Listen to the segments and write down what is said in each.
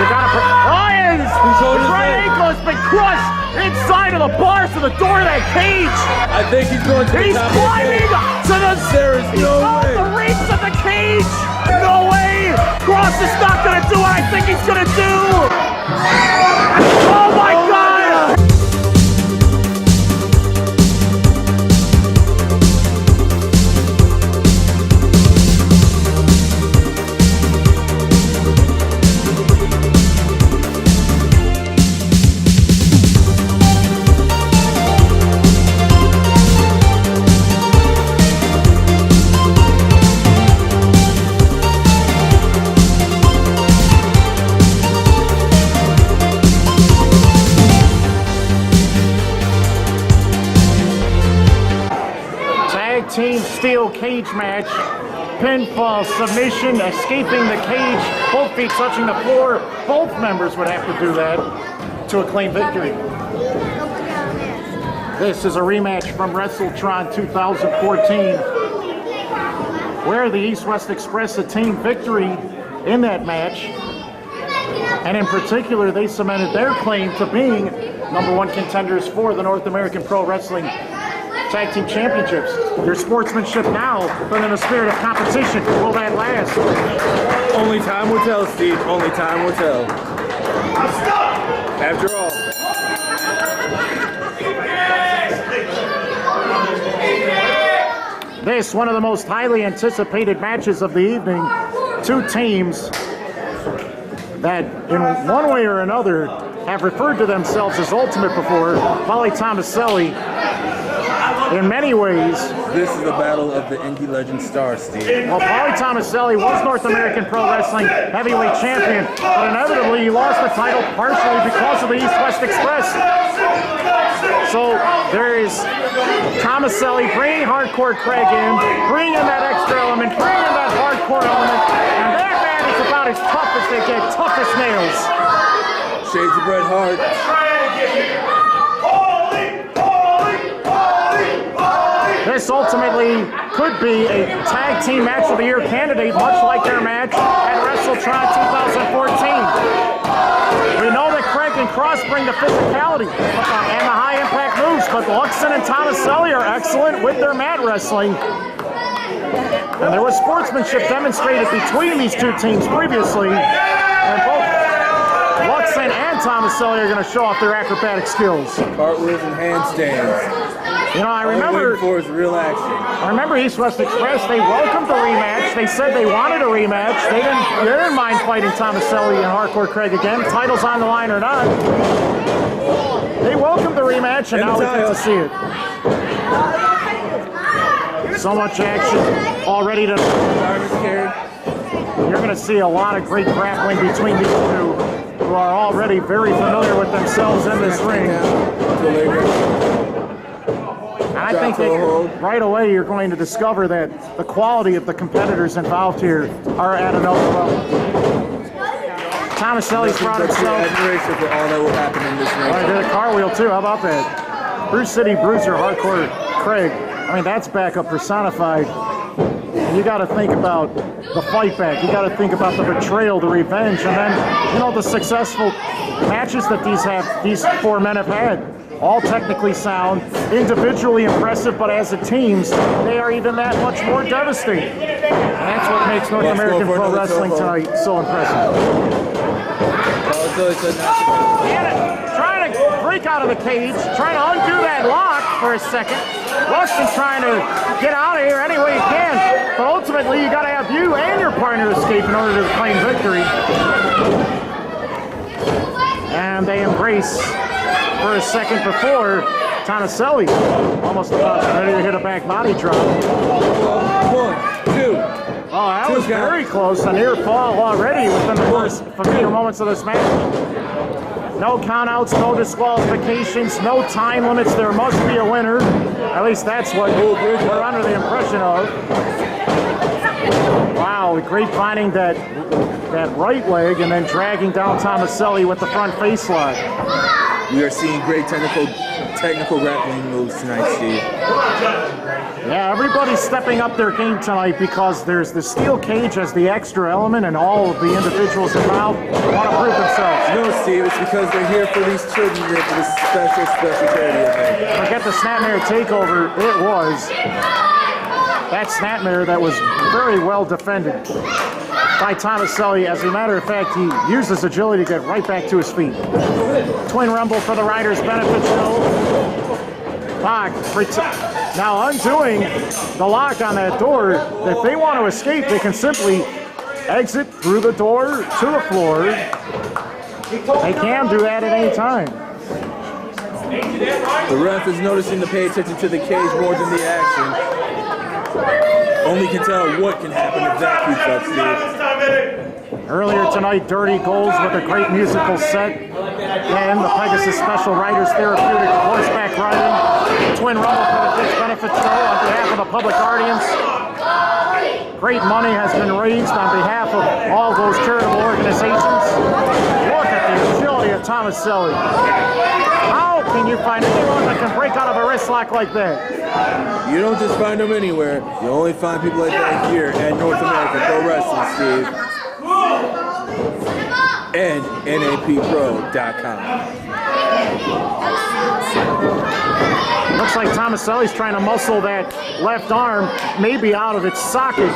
You gotta Ryan's right ankle has been crushed inside of the bars of the door of that cage. I think he's going to He's climbing to the reach of the cage. No way. Kross is not gonna do what I think he's gonna do. Oh my God. Team steel cage match, pinfall, submission, escaping the cage, both feet touching the floor. Both members would have to do that to claim victory. This is a rematch from WrestleTron 2014, where the East-West Express attained victory in that match, and in particular they cemented their claim to being #1 contenders for the North American Pro Wrestling Tag Team Championships. Your sportsmanship now, but in a spirit of competition, will that last? Only time will tell, Steve. Only time will tell. After all. This, one of the most highly anticipated matches of the evening. Two teams that, in one way or another, have referred to themselves as Ultimate before. Pauly Thomaselli, in many ways. This is the battle of the indie legend stars, Steve. Well, Pauly Thomaselli was North American Pro Wrestling Heavyweight Champion, but inevitably he lost the title partially because of the East-West Express. So there is Thomaselli bringing Hardcore Craig in, bringing in that extra element, bringing in that hardcore element, and that man is about as tough as they get, tough as nails. Shades of Bret Hart. This ultimately could be a Tag Team Match of the Year candidate, much like their match at WrestleTron 2014. We know that Craig and Kross bring the physicality and the high-impact moves, but Luxon and Thomaselli are excellent with their mat wrestling. And there was sportsmanship demonstrated between these two teams previously, and both Luxon and Thomaselli are going to show off their acrobatic skills. Cartwheels and handstands. You know, I remember East-West Express, they welcomed the rematch. They said they wanted a rematch. They didn't mind fighting Thomaselli and Hardcore Craig again, titles on the line or not. They welcomed the rematch, and now we get to see it. So much action already to... You're going to see a lot of great grappling between these two, who are already very familiar with themselves in this ring. I think that right away you're going to discover that the quality of the competitors involved here are at another level. Thomaselli's brought himself. Admiration for all that will happen in this ring. I did a cartwheel too. How about that? Bruce City Bruiser Hardcore Craig. I mean, that's backup personified. And you got to think about the fight back. You got to think about the betrayal, the revenge, and then the successful matches that these four men have had. All technically sound, individually impressive, but as a teams, they are even that much more devastating. And that's what makes North American Pro Wrestling tonight so impressive. Trying to break out of the cage, trying to undo that lock for a second. Luxon trying to get out of here any way he can, but ultimately you got to have you and your partner escape in order to claim victory. And they embrace for a second before Thomaselli almost about ready to hit a back body drop. 1, 2. Oh, that was very close. A near fall already within the first few moments of this match. No countouts, no disqualifications, no time limits. There must be a winner. At least that's what we're under the impression of. Wow, great finding that right leg and then dragging down Thomaselli with the front face lock. We are seeing great technical grappling moves tonight, Steve. Yeah, everybody's stepping up their game tonight because there's the steel cage as the extra element, and all of the individuals involved want to prove themselves. No, Steve, it's because they're here for these children, here for this special charity event. Forget the Snapmare takeover. It was that Snapmare that was very well defended by Thomaselli. As a matter of fact, he used his agility to get right back to his feet. Twin rumble for the Riders' benefit show. Bach now undoing the lock on that door. If they want to escape, they can simply exit through the door to the floor. They can do that at any time. The ref is noticing to pay attention to the cage more than the action. Only can tell what can happen if that keeps up, Steve. Earlier tonight, Dirty Goals with a great musical set. And the Pegasus Special Riders Therapeutic Horseback Riding. Twin rumble for the Kids Benefit Show on behalf of the Public Guardians. Great money has been raised on behalf of all those charitable organizations. Look at the agility of Thomaselli. How can you find anyone that can break out of a wrist lock like that? You don't just find them anywhere. You only find people like that here at North American Pro Wrestling, Steve. And NAPPro.com. Looks like Thomaselli's trying to muscle that left arm maybe out of its socket.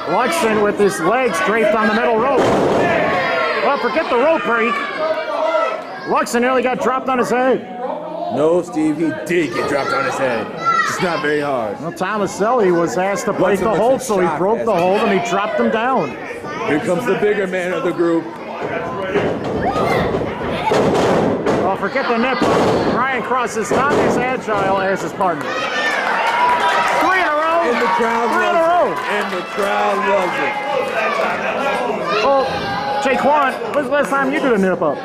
Luxon with his legs draped on the middle rope. Well, forget the rope break. Luxon nearly got dropped on his head. No, Steve, he did get dropped on his head. It's not very hard. Well, Thomaselli was asked to break the hold, so he broke the hold and he dropped him down. Here comes the bigger man of the group. Well, forget the nip. Ryan Kross is not as agile as his partner. 3 in a row. And the crowd loves it. And the crowd loves it. Well, Daequon, when's the last time you did a nip up?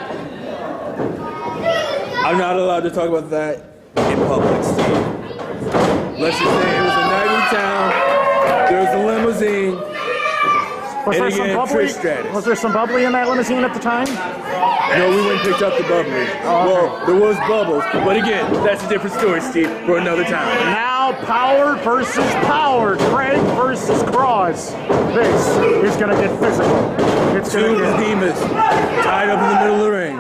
I'm not allowed to talk about that in public, Steve. Let's just say it was a night in town. There was a limousine. Was there some bubbly? Was there some bubbly in that limousine at the time? No, we went and picked up the bubbly. Oh, okay. Well, there was bubbles, but again, that's a different story, Steve, for another time. Now, power versus power. Craig versus Kross. This is going to get physical. It's Two behemoths tied up in the middle of the ring.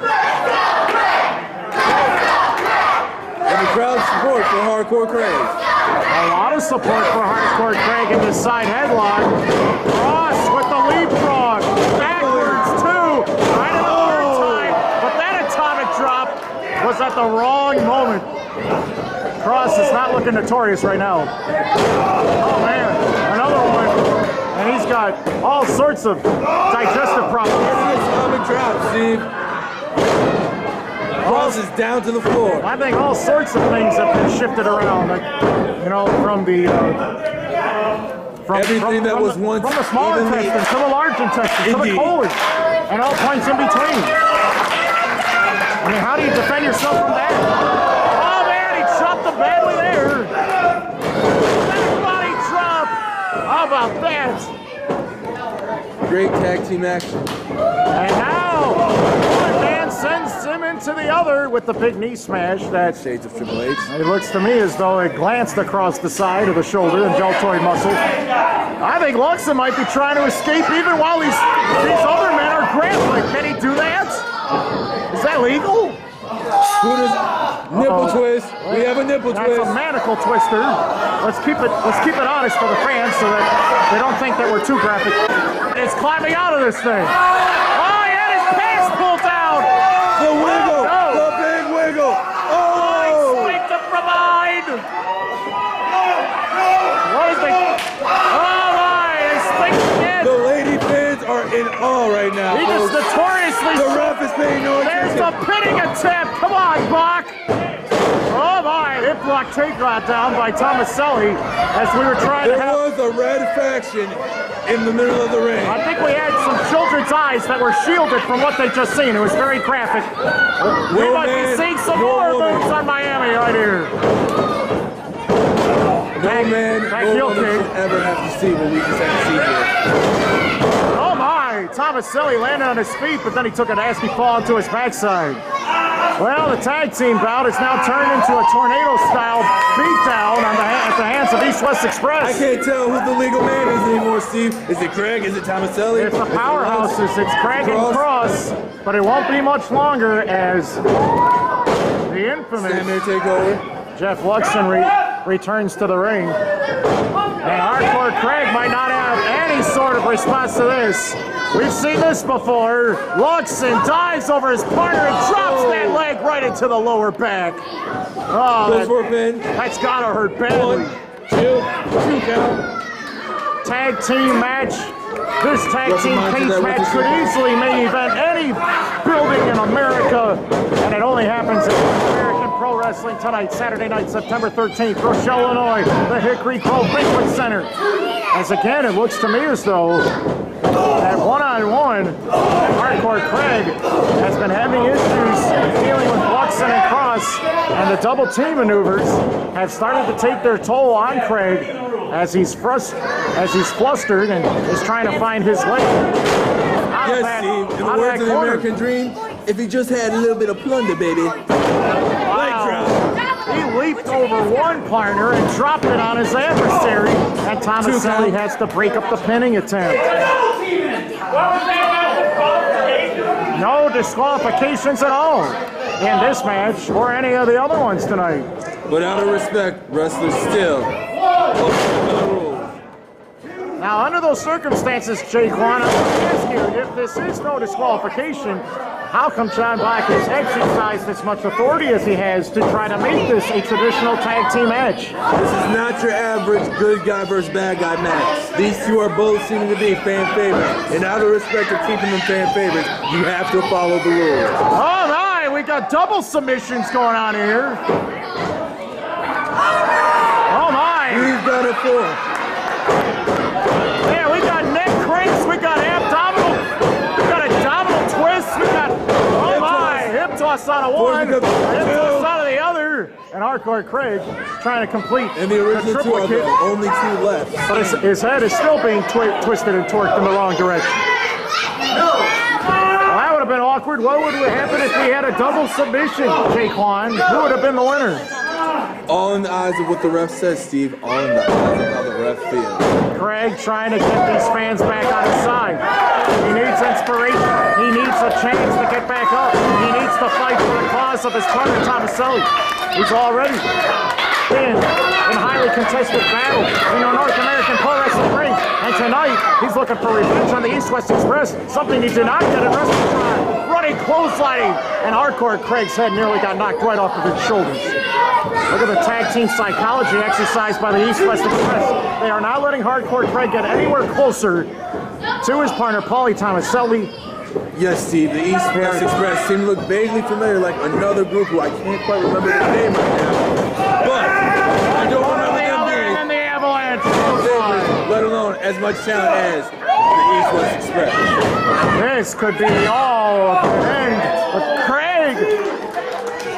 And the crowd support for Hardcore Craig. A lot of support for Hardcore Craig in this side headlock. Kross with the leapfrog. Backwards, too. Right at the third time. But that atomic drop was at the wrong moment. Kross is not looking notorious right now. Oh, man. Another one. And he's got all sorts of digestive problems. Atomic drop, Steve. Kross is down to the floor. I think all sorts of things have been shifted around. Like, you know, from the everything that was once from the small evenly- intestine to the large intestine to the Indeed. colon, and all points in between. I mean, how do you defend yourself from that? Oh man, he chopped him badly there. That body drop. How about that? Great tag team action. And now, one man sends him into the other with the big knee smash. That Shades of Triple H. it looks to me as though it glanced across the side of the shoulder and deltoid muscle. I think Luxon might be trying to escape even while these other men are grappling. Can he do that? Is that legal? Who does nipple twist? We have a nipple That's twist. a manacle twister. Let's keep it honest for the fans so that they don't think that we're too graphic. It's climbing out of this thing. Oh, he had his pants pulled down. The wiggle. Oh, no. The big wiggle. Oh! Spike to provide. What is the? Oh my! It's spiked again. The lady fans are in awe right now. He just folks. notoriously. The ref is paying no There's attention. the pinning attempt. Come on, Bach. Oh my! Hip block takeout down by Thomaselli as we were trying to There have. was a red faction in the middle of the ring. I think we had some children's eyes that were shielded from what they just seen. It was very graphic. We might be seeing some more moves on Miami right here. No man, no woman should ever have to see what we just had to see here. Oh my! Thomaselli landed on his feet, but then he took a nasty fall into his backside. Well, the tag team bout is now turned into a tornado-style beatdown at the hands of East West Express. I can't tell who the legal man is anymore, Steve. Is it Craig? Is it Thomaselli? It's the powerhouses. It's Craig and Kross. but it won't be much longer as the infamous Stand takeover. Jeff Luxon returns to the ring. And Hardcore Craig might not have any sort of response to this. We've seen this before. Luxon dives over his partner and drops that leg right into the lower back. Goes for a pin. That's gotta hurt badly. 1, 2 count. Tag team match. This tag team cage match could easily main event any building in America, and it only happens in American Pro Wrestling tonight, Saturday night, September 13th, Rochelle, Illinois, the Hickory Grove Banquet Center. As again, it looks to me as though that one-on-one, Hardcore Craig has been having issues dealing with Luxon and Kross, and the double team maneuvers have started to take their toll on Craig as he's flustered and is trying to find his way. Yes, Steve, in the words of the American Dream, if he just had a little bit of plunder, baby. Leg drop. He leaped over one partner and dropped it on his adversary, and Thomaselli has to break up the pinning attempt. No disqualifications at all in this match or any of the other ones tonight. But out of respect, wrestlers still. Now, under those circumstances, Daequon, I'm going to ask you, if this is no disqualification, how come John Black has exercised as much authority as he has to try to make this a traditional tag team match? This is not your average good guy versus bad guy match. These two are both seeming to be fan favorites. And out of respect of keeping them fan favorites, you have to follow the rules. Oh my, we got double submissions going on here. Oh my. He's done it for. Yeah, we got neck cranks, we got abdominal, we got abdominal twists, we got, oh my, hip toss out of one, hip toss out of the other, and Hardcore Craig trying to complete and the original two are the only two left. But his head is still being twisted and torqued in the wrong direction. Well, that would have been awkward. What would have happened if we had a double submission, Daequon? Who would have been the winner? All in the eyes of what the ref says, Steve. All in the eyes of how the ref feels. Craig trying to get these fans back on his side. He needs inspiration. He needs a chance to get back up. He needs to fight for the cause of his partner, Thomaselli, who's already been in highly contested battle in the North American Pro Wrestling ring. And tonight, he's looking for revenge on the East-West Express, something he did not get at WrestleTron. Running clotheslining, and Hardcore Craig's head nearly got knocked right off of his shoulders. Look at the tag team psychology exercised by the East-West Express. They are not letting Hardcore Craig get anywhere closer to his partner, Pauly Thomaselli. Yes, Steve, the East-West Express seem to look vaguely familiar, like another group who I can't quite remember their name right now. But I don't remember them being and the Avalanche. let alone as much talent as the East-West Express. This could be all of the end, but Craig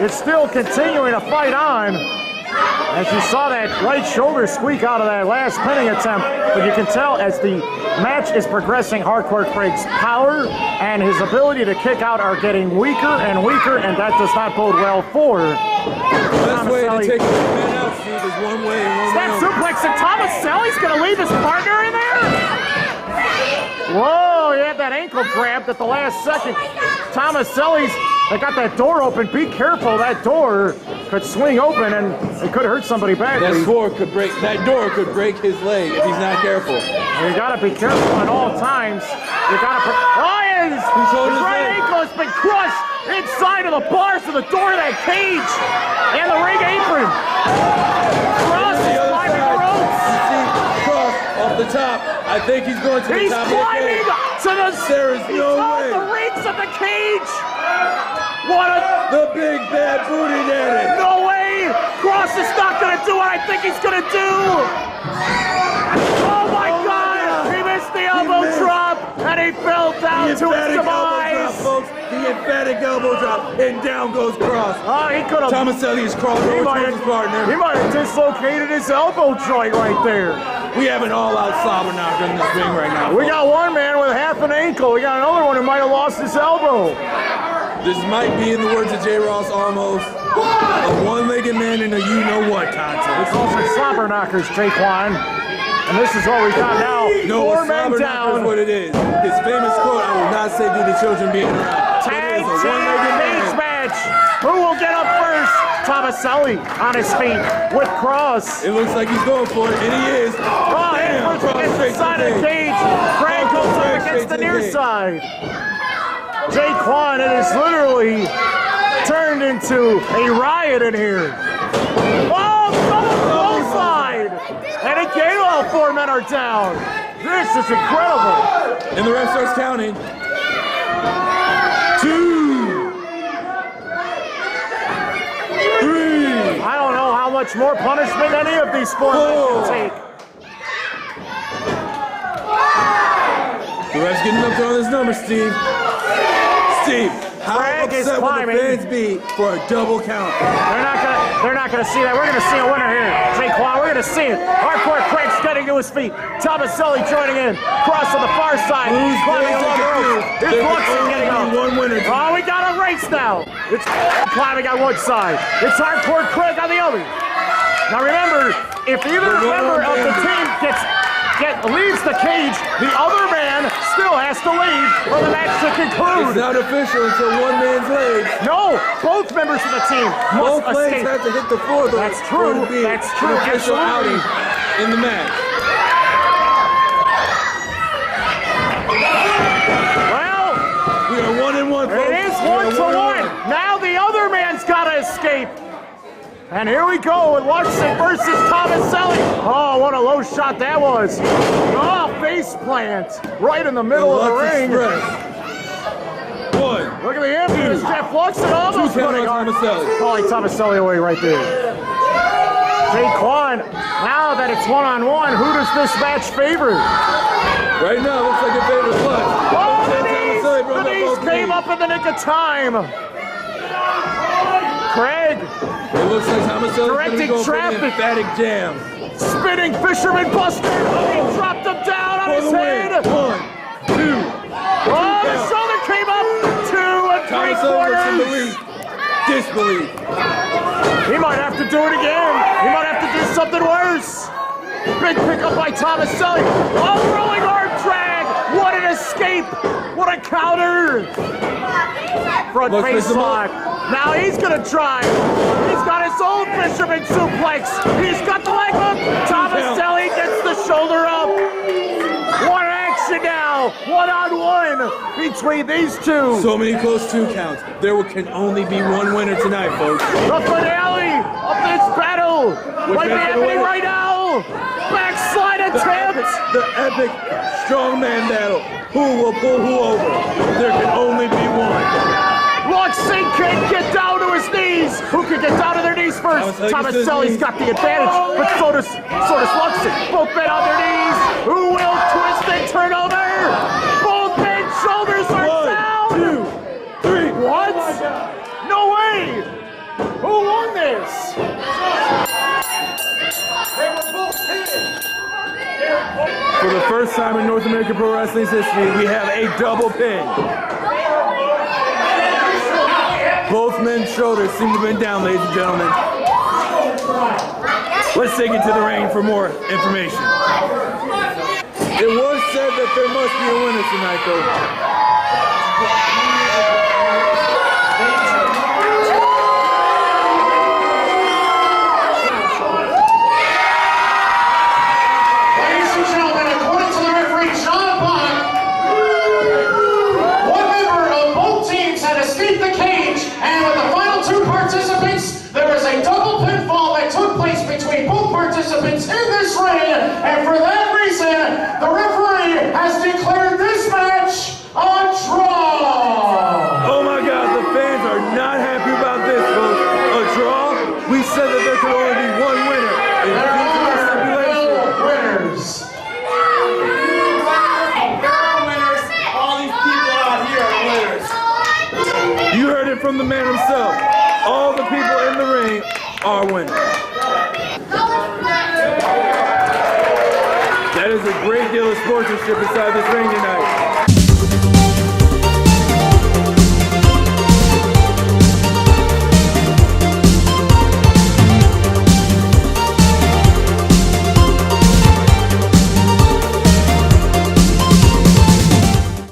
is still continuing to fight on. As you saw that right shoulder squeak out of that last pinning attempt, but you can tell as the match is progressing, Hardcore Craig's power and his ability to kick out are getting weaker and weaker, and that does not bode well for The best way to take the man out, Steve, is one way and one way Snap only. suplex, and Thomaselli's going to leave his partner in there? Whoa, he had that ankle grabbed at the last second. Thomaselli's, they got that door open. Be careful, that door could swing open and it could hurt somebody badly. That door could break his leg if he's not careful. You gotta be careful at all times. You gotta his right ankle has been crushed inside of the bars of the door of that cage and the ring apron. Kross is climbing the ropes. You see Kross off the top. I think he's going to the top of the cage. There is no way. The rings of the cage. The big bad booty daddy. No way. Kross is not going to do what I think he's going to do. Oh my God. He missed the elbow drop and he fell down to his demise. The emphatic elbow drop, and down goes Kross. Oh, he could have. Thomaselli is crawling over towards his partner. He might have dislocated his elbow joint right there. We have an all-out slobber knocker in this ring right now. We got one man with half an ankle. We got another one who might have lost his elbow. This might be, in the words of J. Ross, almost a one-legged man in a you-know-what contest. We call some slobber knockers, Daequon. And this is what we got now. No, Four a men slobber knocker down. is what it is. His famous quote, I will not say due to children being around. Tag Thomaselli on his feet with Kross. It looks like he's going for it, and he is. Oh, Damn, Kross against the side of the cage. Craig goes up against the near side. Daequon, it is literally turned into a riot in here. Oh, double clothesline! And again, all four men are down. This is incredible. And the ref starts counting. 2. I don't know how much more punishment any of these four men can take. The ref's getting up there on this number, Steve. Steve, how upset will the fans be for a double count? They're not gonna see that. We're gonna see a winner here. Daequon, we're gonna see it. Hardcore Craig's getting to his feet. Thomaselli joining in. Kross on the far side. Who's climbing along the rope. Here's Luxon getting up. One winner. Oh, we got a race now. It's climbing on one side. It's Hardcore Craig on the other. Now remember, if either member of the team leaves the cage, the other man still has to leave for the match to conclude. It's not official until one man's legs. No, both members of the team must Both legs escape. have to hit the floor. That's true. That's true. Official outing in the match. Well, we are 1-1. It is 1-1. Now the other man's got to escape. And here we go with Luxon versus Thomaselli. Oh, what a low shot that was. Oh, face plant right in the middle of the ring. One. Look at the ambulance. Jeff Luxon almost putting Pauly Thomaselli away right there. Daequon, now that it's one-on-one, who does this match favor? Right now, looks like it favors Lux. Oh, the knees came up in the nick of time. Craig. It looks like Thomaselli correcting traffic. Emphatic jam. Spinning fisherman buster. He dropped him down on his head. 1, 2. Oh, the shoulder came up. 2 3/4. Disbelief. He might have to do it again. He might have to do something worse. Big pickup by Thomaselli. Oh, rolling arm drag. What an escape. What a counter. Front face lock. Now he's gonna try. He's got his own fisherman suplex. He's got the leg hook. Thomaselli gets the shoulder up. What action now. 1-on-1 between these two. So many close 2 counts. There can only be one winner tonight, folks. The finale of this battle might be happening right now. Backslide attempt. The epic strongman battle. Who will pull who over? There can only be one. Luxon can't get down to his knees. Who can get down to their knees first? Thomaselli's got the advantage, but so does Luxon. Both men on their knees. Who will twist and turn over? Both men's shoulders are down. 1, 2, 3. What? No way. Who won this? For the first time in North American Pro Wrestling's history, we have a double pin. Both men's shoulders seem to have been down, ladies and gentlemen. Let's take it to the ring for more information. It was said that there must be a winner tonight, though. Participants in this ring, and for that reason, the referee has declared this match a draw. Oh my God, the fans are not happy about this, folks. A draw? We said that there could only be one winner. There are no winners. All these people out here are winners. You heard it from the man himself. All the people in the ring are winners. That is a great deal of sportsmanship inside this ring tonight.